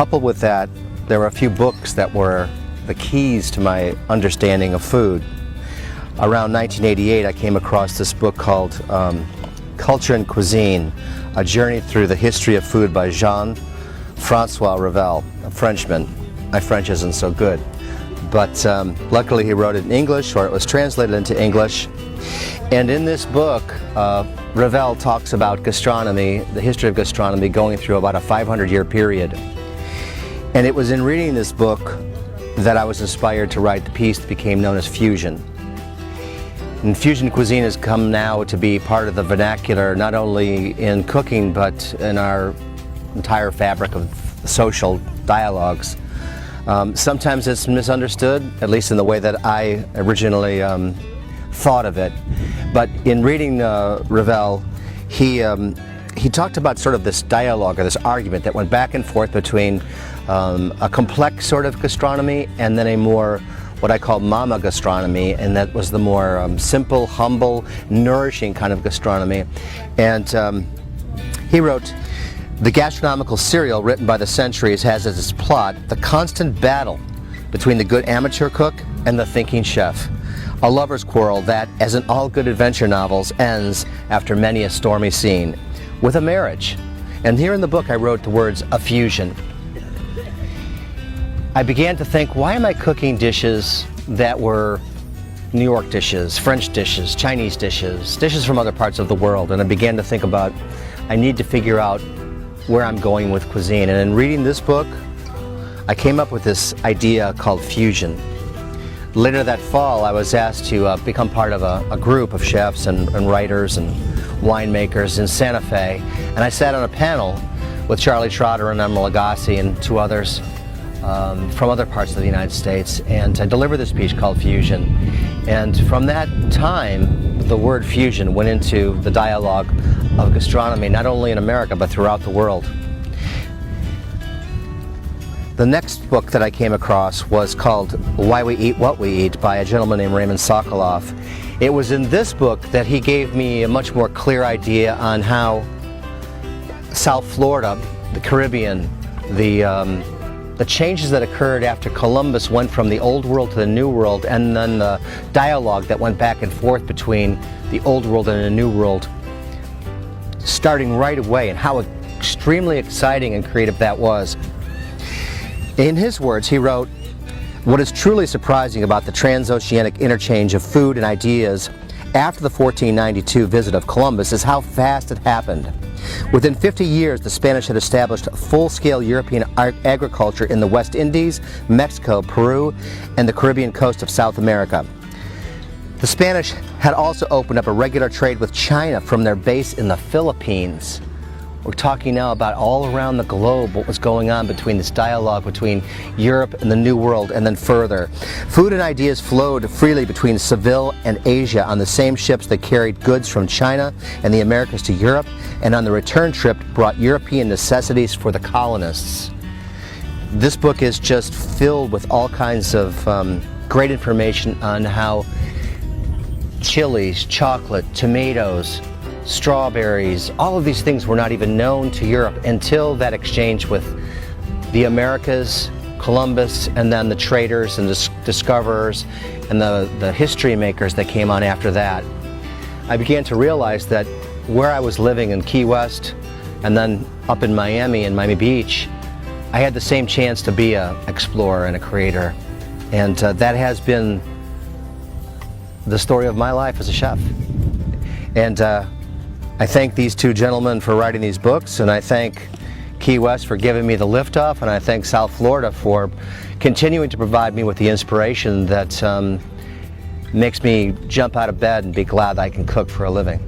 Coupled with that, there were a few books that were the keys to my understanding of food. Around 1988, I came across this book called Culture and Cuisine, A Journey Through the History of Food by Jean-Francois Revel, a Frenchman. My French isn't so good, but luckily he wrote it in English, or it was translated into English. And in this book, Revel talks about gastronomy, the history of gastronomy going through about a 500-year period. And it was in reading this book that I was inspired to write the piece that became known as Fusion. And fusion cuisine has come now to be part of the vernacular, not only in cooking, but in our entire fabric of social dialogues. Sometimes it's misunderstood, at least in the way that I originally thought of it. But in reading Revel, he talked about sort of this dialogue or this argument that went back and forth between a complex sort of gastronomy and then a more what I call mama gastronomy, and that was the more simple, humble, nourishing kind of gastronomy. And he wrote, "The gastronomical serial written by the centuries has as its plot the constant battle between the good amateur cook and the thinking chef. A lover's quarrel that, as in all good adventure novels, ends after many a stormy scene, with a marriage." And here in the book I wrote the words, "a fusion." I began to think, why am I cooking dishes that were New York dishes, French dishes, Chinese dishes, dishes from other parts of the world? And I began to think about, I need to figure out where I'm going with cuisine. And in reading this book, I came up with this idea called fusion. Later that fall, I was asked to become part of a group of chefs and writers and winemakers in Santa Fe. And I sat on a panel with Charlie Trotter and Emeril Lagasse and two others from other parts of the United States, and I delivered this piece called Fusion. And from that time, the word fusion went into the dialogue of gastronomy, not only in America, but throughout the world. The next book that I came across was called Why We Eat What We Eat by a gentleman named Raymond Sokoloff. It was in this book that he gave me a much more clear idea on how South Florida, the Caribbean, the changes that occurred after Columbus went from the Old World to the New World, and then the dialogue that went back and forth between the Old World and the New World, starting right away, and how extremely exciting and creative that was. In his words, he wrote, "What is truly surprising about the transoceanic interchange of food and ideas after the 1492 visit of Columbus is how fast it happened. Within 50 years, the Spanish had established full-scale European agriculture in the West Indies, Mexico, Peru, and the Caribbean coast of South America. The Spanish had also opened up a regular trade with China from their base in the Philippines." We're talking now about all around the globe what was going on between this dialogue between Europe and the New World, and then further. Food and ideas flowed freely between Seville and Asia on the same ships that carried goods from China and the Americas to Europe, and on the return trip brought European necessities for the colonists. This book is just filled with all kinds of great information on how chilies, chocolate, tomatoes, strawberries, all of these things were not even known to Europe until that exchange with the Americas, Columbus, and then the traders and the discoverers and the history makers that came on after that. I began to realize that where I was living in Key West and then up in Miami and Miami Beach, I had the same chance to be an explorer and a creator. And that has been the story of my life as a chef. And I thank these two gentlemen for writing these books, and I thank Key West for giving me the liftoff, and I thank South Florida for continuing to provide me with the inspiration that makes me jump out of bed and be glad that I can cook for a living.